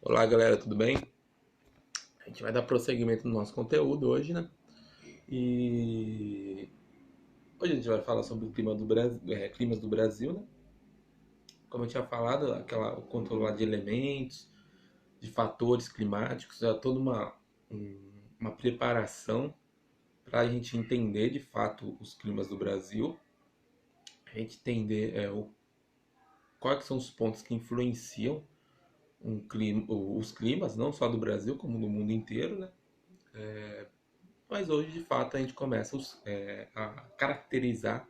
Olá galera, tudo bem? A gente vai dar prosseguimento no nosso conteúdo hoje, né? E hoje a gente vai falar sobre o clima do Brasil, climas do Brasil, né? Como eu tinha falado, o controle lá de elementos, de fatores climáticos, é toda uma preparação para a gente entender de fato os climas do Brasil, a gente entender quais são os pontos que influenciam os climas, não só do Brasil, como do mundo inteiro, né? Mas hoje, de fato, a gente começa a caracterizar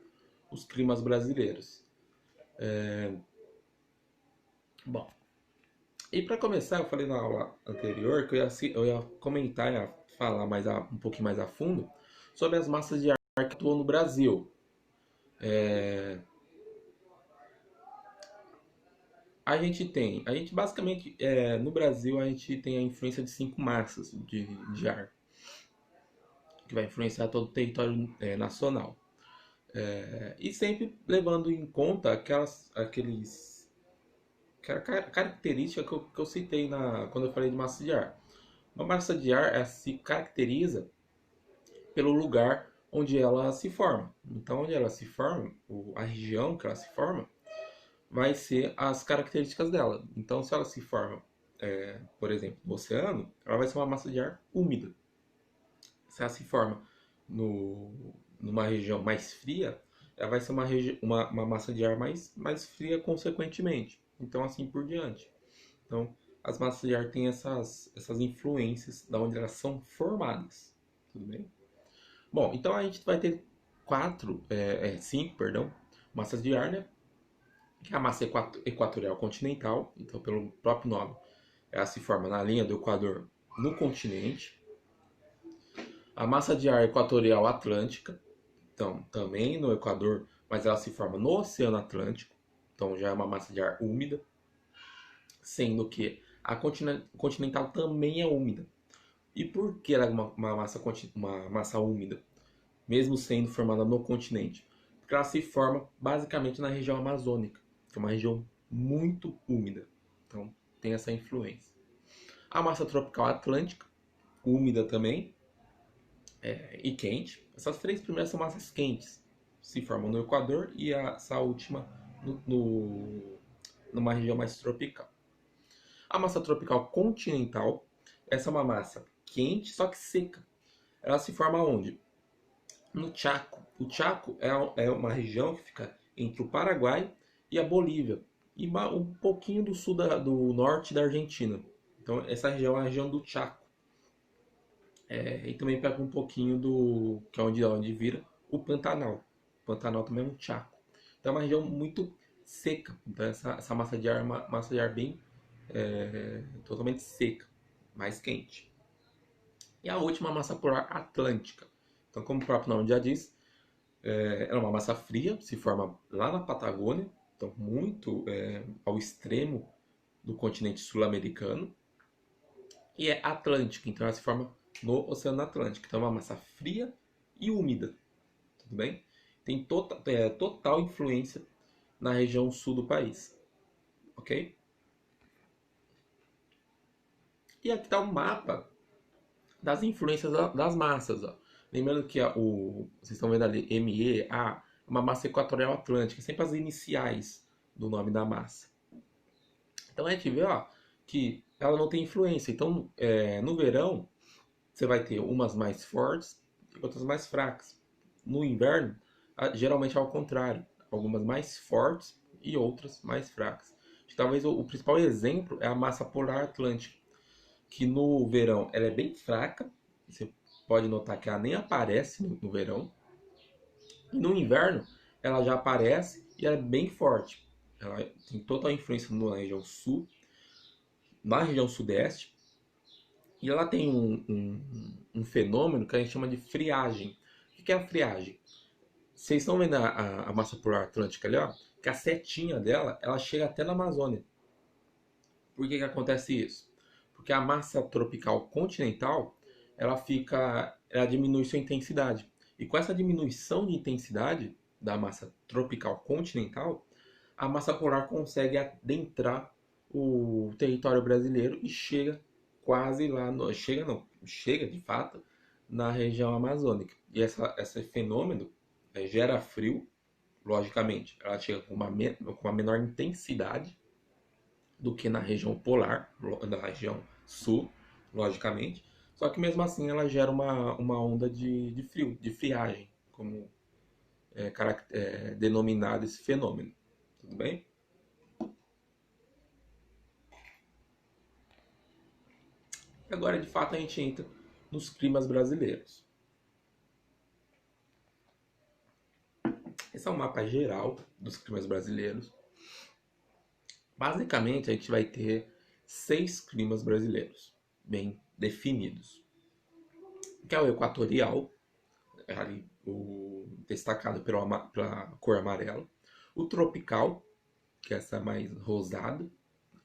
os climas brasileiros. Bom, e para começar, eu falei na aula anterior que eu ia comentar, ia falar um pouquinho mais a fundo sobre as massas de ar que atuam no Brasil. A gente basicamente, no Brasil, a gente tem a influência de 5 massas de ar, que vai influenciar todo o território nacional. E sempre levando em conta aquela característica que eu citei quando eu falei de massa de ar. Uma massa de ar se caracteriza pelo lugar onde ela se forma. Então, onde ela se forma, a região que ela se forma, vai ser as características dela. Então, se ela se forma, por exemplo, no oceano, ela vai ser uma massa de ar úmida. Se ela se forma numa região mais fria, ela vai ser uma massa de ar mais fria consequentemente. Então, assim por diante. Então, as massas de ar têm essas influências da onde elas são formadas. Tudo bem? Bom, então a gente vai ter cinco, perdão, massas de ar, né? Que é a massa equatorial continental. Então, pelo próprio nome, ela se forma na linha do Equador no continente. A massa de ar equatorial atlântica, então também no Equador, mas ela se forma no Oceano Atlântico. Então já é uma massa de ar úmida, sendo que a continental também é úmida. E por que ela é uma massa úmida, mesmo sendo formada no continente? Porque ela se forma basicamente na região amazônica, que é uma região muito úmida. Então tem essa influência. A massa tropical atlântica, úmida também, e quente. Essas três primeiras são massas quentes, se formam no Equador e essa última numa região mais tropical. A massa tropical continental, essa é uma massa quente, só que seca. Ela se forma onde? No Chaco. O Chaco é uma região que fica entre o Paraguai e a Bolívia, e um pouquinho do norte da Argentina. Então, essa região é a região do Chaco. E também pega um pouquinho que é onde vira o Pantanal. O Pantanal também é um Chaco. Então, é uma região muito seca. Então, essa massa de ar é uma massa de ar bem totalmente seca, mais quente. E a última massa polar atlântica. Então, como o próprio nome já diz, ela é uma massa fria, se forma lá na Patagônia, então muito ao extremo do continente sul-americano, e é atlântica, então ela se forma no Oceano Atlântico. Então é uma massa fria e úmida, tudo bem? Tem total influência na região sul do país, ok? E aqui está o mapa das influências das massas. Ó. Lembrando que vocês estão vendo ali MEA, uma massa equatorial atlântica, sempre as iniciais do nome da massa. Então a gente vê que ela não tem influência. Então, no verão, você vai ter umas mais fortes e outras mais fracas. No inverno, geralmente é ao contrário. Algumas mais fortes e outras mais fracas. Talvez o principal exemplo é a massa polar atlântica, que no verão ela é bem fraca. Você pode notar que ela nem aparece no verão. E no inverno ela já aparece e ela é bem forte. Ela tem total influência na região sul, na região sudeste. E ela tem um fenômeno que a gente chama de friagem. O que é a friagem? Vocês estão vendo a massa polar atlântica ali, ó? Que a setinha dela, ela chega até na Amazônia. Por que acontece isso? Porque a massa tropical continental, ela diminui sua intensidade. E com essa diminuição de intensidade da massa tropical continental, a massa polar consegue adentrar o território brasileiro e chega quase lá, chega não, chega de fato na região amazônica. E esse fenômeno gera frio, logicamente, ela chega com uma menor intensidade do que na região polar, na região sul, logicamente. Só que mesmo assim ela gera uma onda de frio, de friagem, como denominado esse fenômeno. Tudo bem? E agora, de fato, a gente entra nos climas brasileiros. Esse é um mapa geral dos climas brasileiros. Basicamente, a gente vai ter 6 climas brasileiros, bem definidos. Que é o equatorial, ali, destacado pela cor amarela. O tropical, que é essa mais rosada.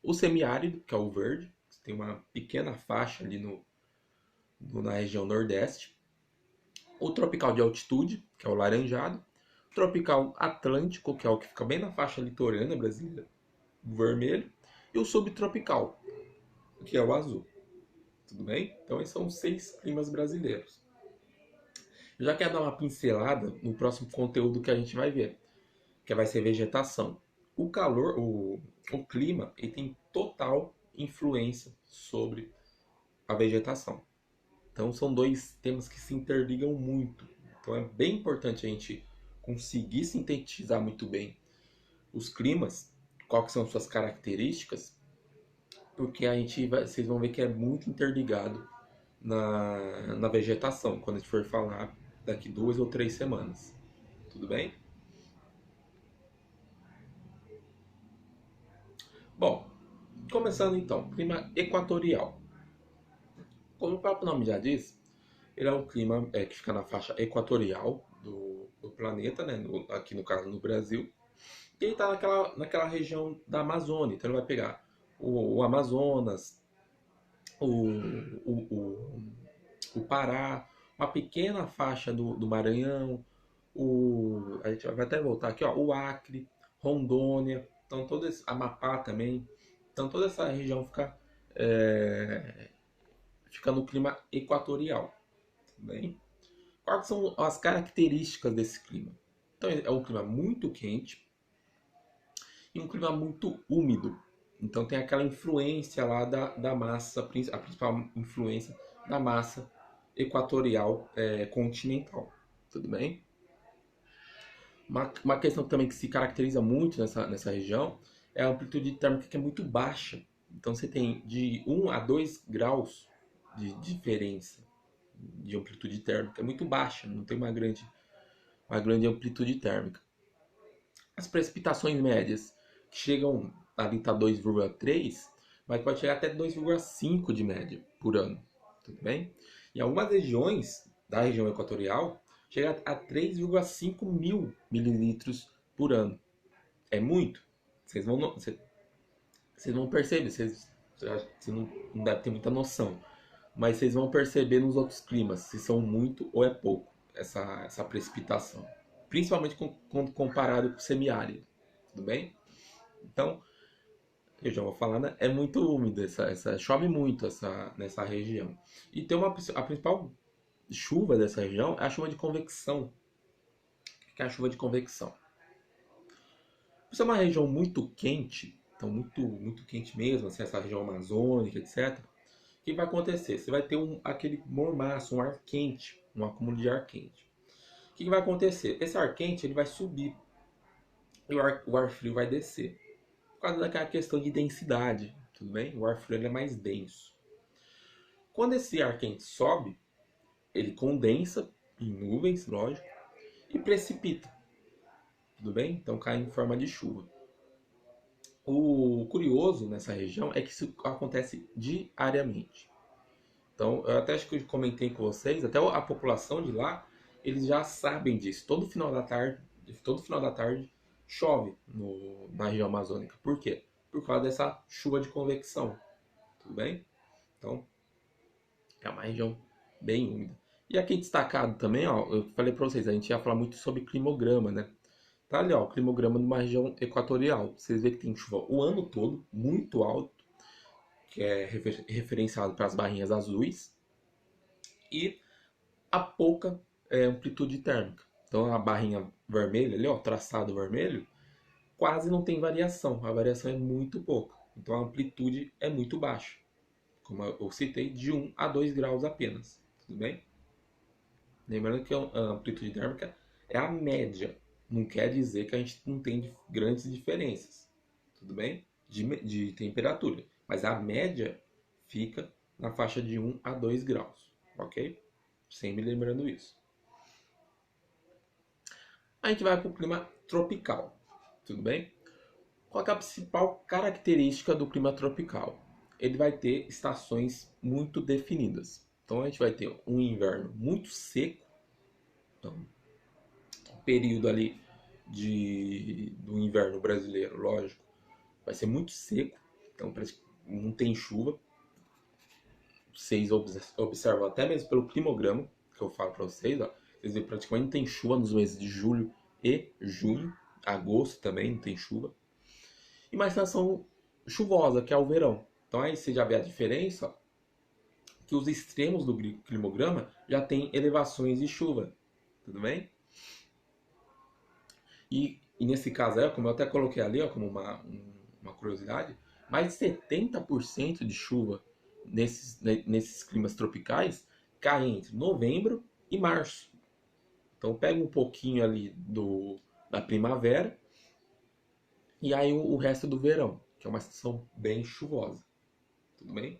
O semiárido, que é o verde, que tem uma pequena faixa ali na região nordeste. O tropical de altitude, que é o laranjado. O tropical atlântico, que é o que fica bem na faixa litorânea brasileira, o vermelho. E o subtropical, que é o azul. Tudo bem? Então, esses são os 6 climas brasileiros. Eu já quero dar uma pincelada no próximo conteúdo que a gente vai ver, que vai ser vegetação. O calor, o clima, ele tem total influência sobre a vegetação. Então são dois temas que se interligam muito. Então é bem importante a gente conseguir sintetizar muito bem os climas, quais são suas características, porque vocês vão ver que é muito interligado na vegetação, quando a gente for falar daqui 2 ou 3 semanas. Tudo bem? Bom, começando então, clima equatorial. Como o próprio nome já diz, ele é um clima que fica na faixa equatorial do planeta, né? Aqui no caso no Brasil. E ele está naquela região da Amazônia. Então ele vai pegar o Amazonas, o, o, o Pará, uma pequena faixa do Maranhão, a gente vai até voltar aqui, ó, o Acre, Rondônia, então Amapá também. Então toda essa região fica no clima equatorial. Bem, quais são as características desse clima? Então é um clima muito quente e um clima muito úmido. Então tem aquela influência lá da massa, a principal influência da massa equatorial continental. Tudo bem? Uma questão também que se caracteriza muito nessa região é a amplitude térmica que é muito baixa. Então você tem de 1 a 2 graus de diferença de amplitude térmica. É muito baixa, não tem uma grande amplitude térmica. As precipitações médias que chegam ali tá 2,3, mas pode chegar até 2,5 de média por ano. Tudo bem? Em algumas regiões da região equatorial, chega a 3,5 mil mililitros por ano. É muito. Vocês vão perceber, vocês não devem ter muita noção, mas vocês vão perceber nos outros climas se são muito ou é pouco essa precipitação. Principalmente quando comparado com o semiárido. Tudo bem? Então, eu já vou falar, né? É muito úmido, chove muito nessa região. E tem a principal chuva dessa região é a chuva de convecção. O que é a chuva de convecção? Por ser uma região muito quente, então muito, muito quente mesmo, assim, essa região amazônica, etc. O que vai acontecer? Você vai ter aquele mormaço, um ar quente, um acúmulo de ar quente. O que vai acontecer? Esse ar quente ele vai subir e o ar frio vai descer. Por causa daquela questão de densidade, tudo bem? O ar frio ele é mais denso. Quando esse ar quente sobe, ele condensa em nuvens, lógico, e precipita. Tudo bem? Então cai em forma de chuva. O curioso nessa região é que isso acontece diariamente. Então, eu até acho que eu comentei com vocês, até a população de lá, eles já sabem disso. Todo final da tarde chove na região amazônica. Por quê? Por causa dessa chuva de convecção. Tudo bem? Então, é uma região bem úmida. E aqui destacado também, ó, eu falei para vocês, a gente ia falar muito sobre climograma, né? Tá ali, ó, o climograma de uma região equatorial. Vocês veem que tem chuva o ano todo, muito alto, que é referenciado para as barrinhas azuis, e a pouca amplitude térmica. Então a barrinha vermelha ali, ó, traçado vermelho, quase não tem variação. A variação é muito pouca. Então a amplitude é muito baixa. Como eu citei, de 1 a 2 graus apenas. Tudo bem? Lembrando que a amplitude térmica é a média. Não quer dizer que a gente não tem grandes diferenças. Tudo bem? De temperatura. Mas a média fica na faixa de 1 a 2 graus. Ok? Sempre lembrando isso. A gente vai para o clima tropical. Tudo bem? Qual é a principal característica do clima tropical? Ele vai ter estações muito definidas. Então a gente vai ter um inverno muito seco, então, um período ali do inverno brasileiro, lógico, vai ser muito seco, então não tem chuva. Vocês observam até mesmo pelo climograma que eu falo para vocês, ó, vocês veem praticamente não tem chuva nos meses de julho e junho, agosto também não tem chuva. E uma estação chuvosa, que é o verão. Então aí você já vê a diferença, ó, que os extremos do climograma já tem elevações de chuva. Tudo bem? E nesse caso aí, como eu até coloquei ali, ó, como uma curiosidade, mais de 70% de chuva nesses climas tropicais cai entre novembro e março. Então pega um pouquinho ali da primavera e aí o resto do verão, que é uma estação bem chuvosa. Tudo bem?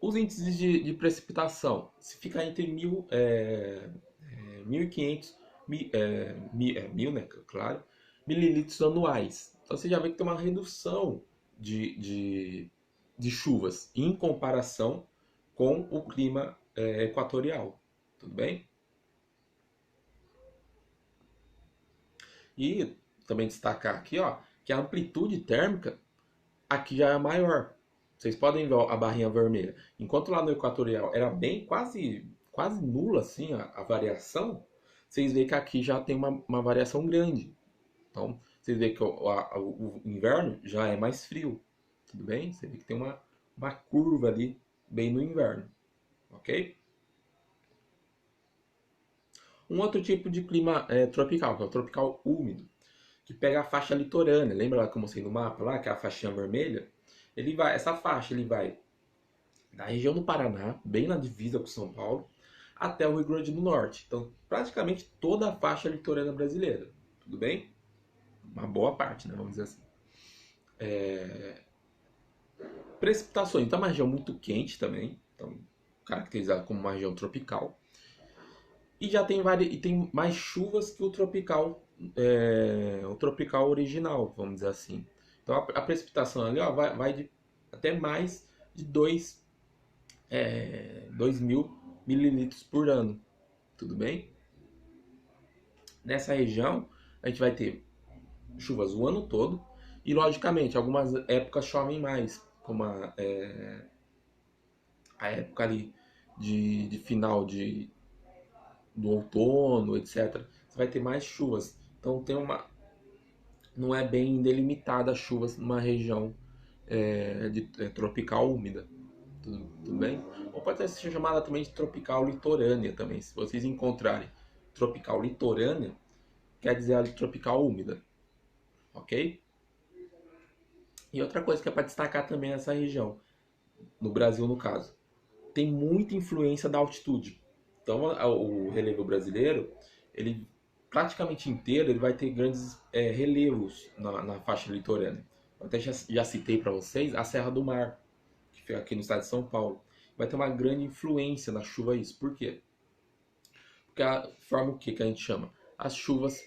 Os índices de precipitação, se ficar entre 1.500, né, claro, mililitros anuais. Então você já vê que tem uma redução de chuvas em comparação com o clima equatorial. Tudo bem? E também destacar aqui, ó, que a amplitude térmica aqui já é maior. Vocês podem ver a barrinha vermelha. Enquanto lá no equatorial era bem quase nula assim a variação, vocês veem que aqui já tem uma variação grande. Então, vocês veem que o inverno já é mais frio. Tudo bem? Você vê que tem uma curva ali bem no inverno. Ok? Um outro tipo de clima tropical, que é o tropical úmido, que pega a faixa litorânea. Lembra lá que eu mostrei no mapa lá, que é a faixinha vermelha? Essa faixa ele vai da região do Paraná, bem na divisa com São Paulo, até o Rio Grande do Norte. Então, praticamente toda a faixa litorânea brasileira. Tudo bem? Uma boa parte, né? Vamos dizer assim. Precipitações. Então, é uma região muito quente também. Então, caracterizada como uma região tropical. E já tem mais chuvas que o tropical original, vamos dizer assim. Então, a precipitação ali ó, vai de até mais de 2.000 mililitros por ano. Tudo bem? Nessa região, a gente vai ter chuvas o ano todo. E, logicamente, algumas épocas chovem mais, como a época ali de final do outono, etc. Você vai ter mais chuvas. Então, não é bem delimitada as chuvas numa região tropical úmida. Tudo bem? Ou pode ser chamada também de tropical litorânea também. Se vocês encontrarem tropical litorânea, quer dizer a tropical úmida. Ok? E outra coisa que é para destacar também nessa região, no Brasil no caso, tem muita influência da altitude. Então o relevo brasileiro, ele praticamente inteiro, ele vai ter grandes relevos na faixa litorânea. Eu até já citei para vocês a Serra do Mar, que fica aqui no estado de São Paulo. Vai ter uma grande influência na chuva isso. Por quê? Porque forma o que a gente chama? As chuvas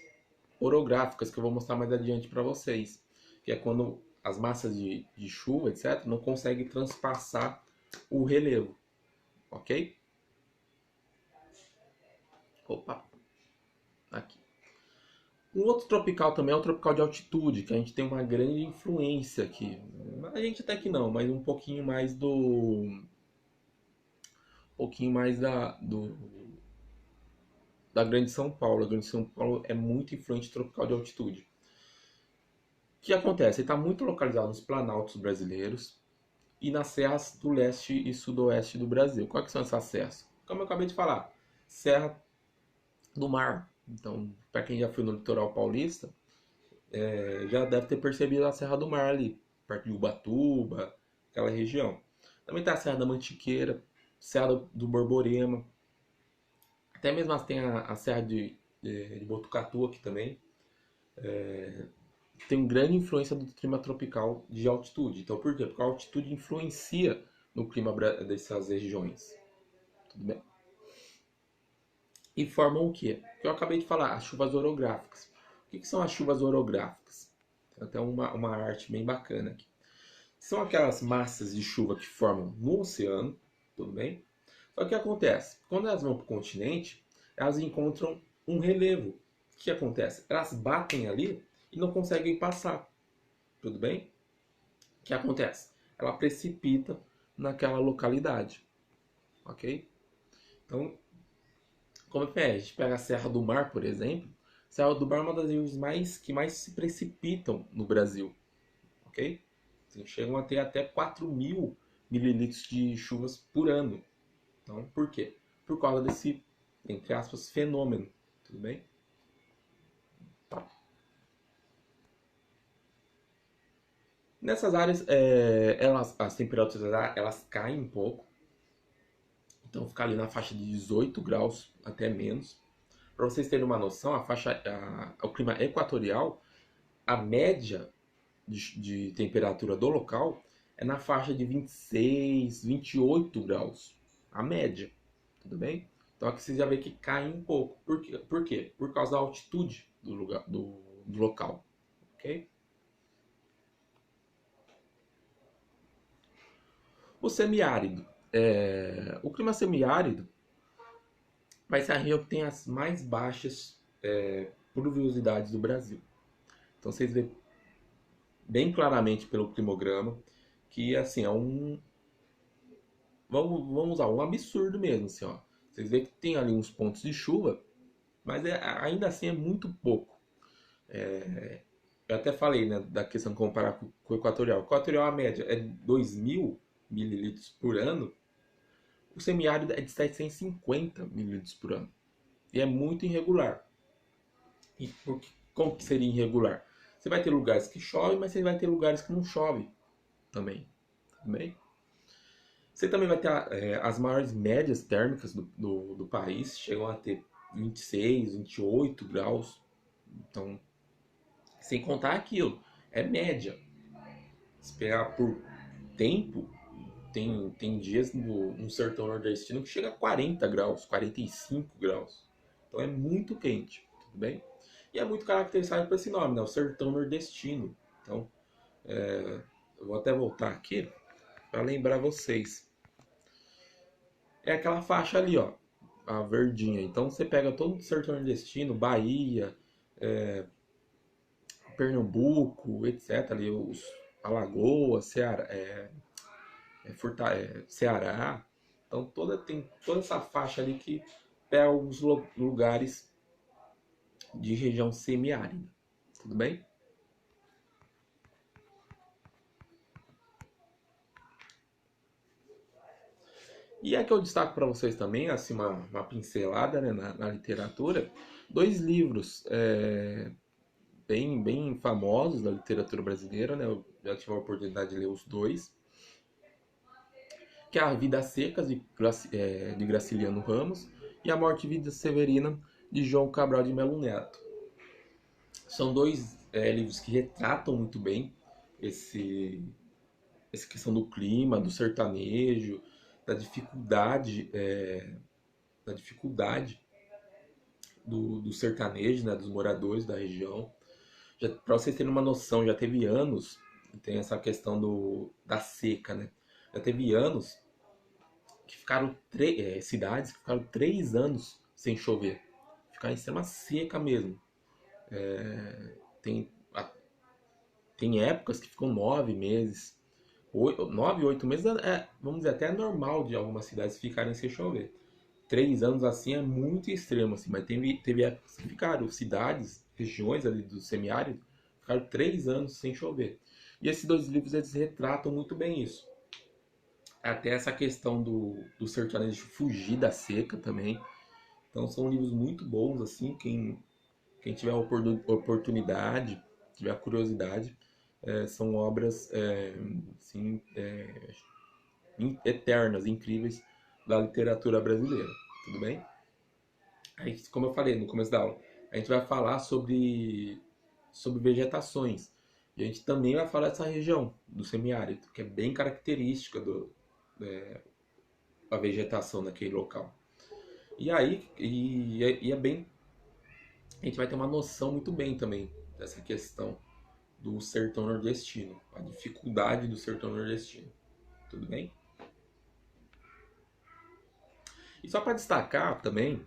orográficas, que eu vou mostrar mais adiante para vocês. Que é quando as massas de chuva, etc., não conseguem transpassar o relevo. Ok? Opa! Aqui. Um outro tropical também é o tropical de altitude, que a gente tem uma grande influência aqui. A gente até que não, mas um pouquinho mais um pouquinho mais da Grande São Paulo. A Grande São Paulo é muito influente tropical de altitude. O que acontece? Ele está muito localizado nos planaltos brasileiros e nas serras do leste e sudoeste do Brasil. Quais que são essas serras? Como eu acabei de falar, Serra do Mar. Então, para quem já foi no litoral paulista, já deve ter percebido a Serra do Mar ali, perto de Ubatuba, aquela região. Também tem a Serra da Mantiqueira, Serra do Borborema, até mesmo tem a Serra de Botucatu aqui também. Tem uma grande influência do clima tropical de altitude. Então, por quê? Porque a altitude influencia no clima dessas regiões. Tudo bem? E formam o quê? Que eu acabei de falar, as chuvas orográficas. O que são as chuvas orográficas? Tem até uma arte bem bacana aqui. São aquelas massas de chuva que formam no oceano, tudo bem? Só que o que acontece? Quando elas vão para o continente, elas encontram um relevo. O que acontece? Elas batem ali e não conseguem passar, tudo bem? O que acontece? Ela precipita naquela localidade, ok? Então, como é? A gente pega a Serra do Mar, por exemplo. A Serra do Mar é uma das regiões que mais se precipitam no Brasil, ok? Chegam a ter até 4.000 mililitros de chuvas por ano. Então, por quê? Por causa desse, entre aspas, fenômeno. Tudo bem? Nessas áreas, as temperaturas elas caem um pouco. Então, fica ali na faixa de 18 graus, até menos. Para vocês terem uma noção, o clima equatorial, a média de temperatura do local é na faixa de 26, 28 graus. A média, tudo bem? Então aqui você já vê que cai um pouco. Por quê? Por causa da altitude do local. Ok? O semiárido. O clima semiárido vai ser a região que tem as mais baixas pluviosidades do Brasil. Então vocês vê bem claramente pelo climograma que assim é vamos usar um absurdo mesmo, assim, ó. Vocês veem que tem ali uns pontos de chuva, mas ainda assim é muito pouco. Eu até falei, né, da questão de comparar com o equatorial. O equatorial, a média é 2.000 mililitros por ano. O semiárido é de 750 mililitros por ano. E é muito irregular. E como que seria irregular? Você vai ter lugares que chove, mas você vai ter lugares que não chove também. Também. Você também vai ter as maiores médias térmicas do país, chegam a ter 26, 28 graus. Então, sem contar aquilo, é média. Se pegar por tempo, tem dias no sertão nordestino que chega a 40 graus, 45 graus. Então é muito quente, tudo bem? E é muito caracterizado por esse nome, né? O sertão nordestino. Então, eu vou até voltar aqui para lembrar vocês. É aquela faixa ali, ó, a verdinha. Então você pega todo o sertão nordestino, Bahia, Pernambuco, etc. Ali, Alagoas, Ceará. Então tem toda essa faixa ali que pega alguns lugares de região semiárida. Tudo bem? E aqui eu destaco para vocês também, assim, uma pincelada, né, na literatura, dois livros bem famosos da literatura brasileira, né? Eu já tive a oportunidade de ler os dois, que é A Vidas Secas, de Graciliano Ramos, e A Morte e Vida Severina, de João Cabral de Melo Neto. São dois livros que retratam muito bem essa questão do clima, do sertanejo, da dificuldade, do sertanejo, né, dos moradores da região. Para vocês terem uma noção, já teve anos, tem essa questão da seca, né? Já teve anos que ficaram cidades que ficaram 3 anos sem chover, ficaram em extrema seca mesmo. Tem, tem épocas que ficam 9 meses, 9, 8 meses vamos dizer, até normal de algumas cidades ficarem sem chover. 3 anos assim é muito extremo, assim, mas teve épocas que ficaram cidades, regiões ali do semiárido, ficaram 3 anos sem chover. E esses dois livros eles retratam muito bem isso. Até essa questão do sertanejo fugir da seca também. Então são livros muito bons, assim, quem tiver oportunidade, tiver curiosidade, são obras assim, eternas, incríveis da literatura brasileira. Tudo bem? Aí, como eu falei no começo da aula, a gente vai falar sobre vegetações. E a gente também vai falar dessa região do semiárido, que é bem característica da vegetação naquele local. E aí, é bem. A gente vai ter uma noção muito bem também dessa questão do sertão nordestino, a dificuldade do sertão nordestino. Tudo bem? E só para destacar também,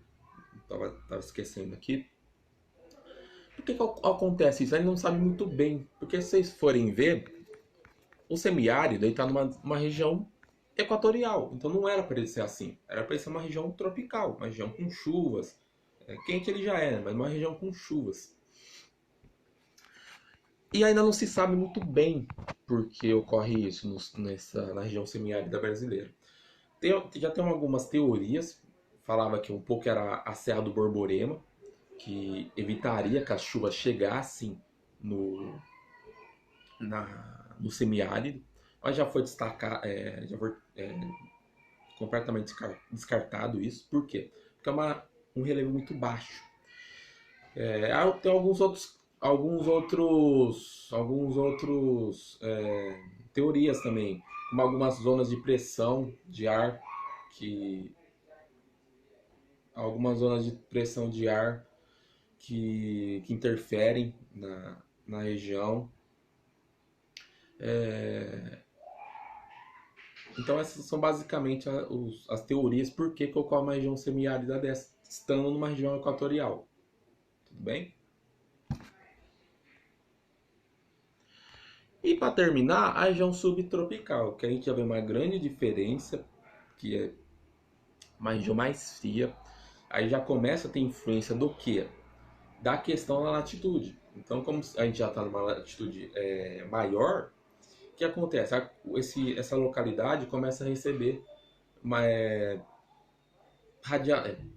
tava esquecendo aqui, por que acontece isso? A gente não sabe muito bem. Porque se vocês forem ver, o semiárido está numa região equatorial. Então não era para ele ser assim. Era para ele ser uma região tropical, uma região com chuvas. Quente ele já é, mas uma região com chuvas. E ainda não se sabe muito bem por que ocorre isso na região semiárida brasileira. Já tem algumas teorias. Falava que um pouco era a Serra do Borborema, que evitaria que as chuvas chegassem no, no semiárido, mas já foi completamente descartado isso. Por quê? Porque é um relevo muito baixo. Tem alguns outros teorias também, como algumas zonas de pressão de ar que algumas zonas de pressão de ar que interferem na região. Então essas são basicamente as teorias por que ocorre uma região semiárida dessa, estando numa região equatorial. Tudo bem? E para terminar, a região subtropical, que a gente já vê uma grande diferença, que é uma região mais fria. Aí já começa a ter influência do quê? Da questão da latitude. Então, como a gente já está numa latitude maior, o que acontece? Essa localidade começa a receber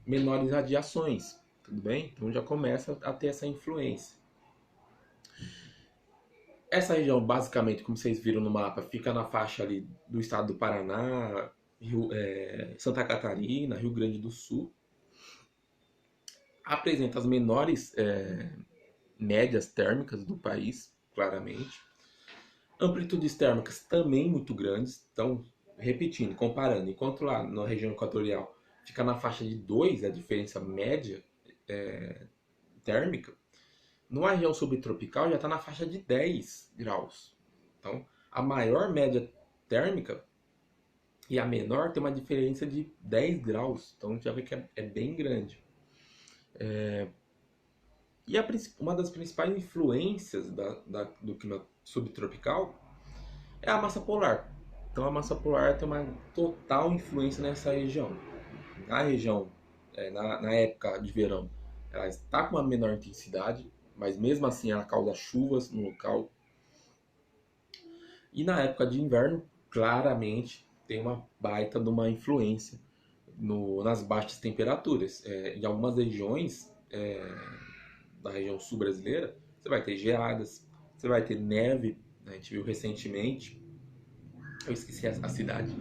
menores radiações, tudo bem? Então já começa a ter essa influência. Essa região, basicamente, como vocês viram no mapa, fica na faixa ali do estado do Paraná, Santa Catarina, Rio Grande do Sul. Apresenta as menores médias térmicas do país, claramente. Amplitudes térmicas também muito grandes. Então, repetindo, comparando, enquanto lá na região equatorial fica na faixa de 2 a diferença média térmica, numa região subtropical já está na faixa de 10 graus. Então, a maior média térmica e a menor tem uma diferença de 10 graus. Então, já vê que é bem grande. E uma das principais influências do clima subtropical é a massa polar. Então a massa polar tem uma total influência nessa região. Na região, na época de verão, ela está com uma menor intensidade, mas mesmo assim ela causa chuvas no local. E na época de inverno, claramente tem uma baita de uma influência nas baixas temperaturas. Em algumas regiões da região sul brasileira, você vai ter geadas, você vai ter neve. A gente viu recentemente, eu esqueci a cidade,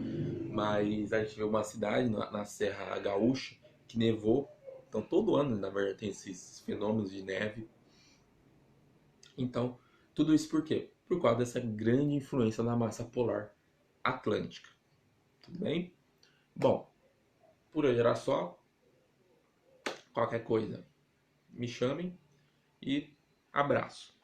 mas a gente viu uma cidade na Serra Gaúcha que nevou. Então todo ano, na verdade, tem esses fenômenos de neve. Então, tudo isso por quê? Por causa dessa grande influência da massa polar atlântica. Tudo bem? Bom, por hoje era só. Qualquer coisa, me chamem e abraço.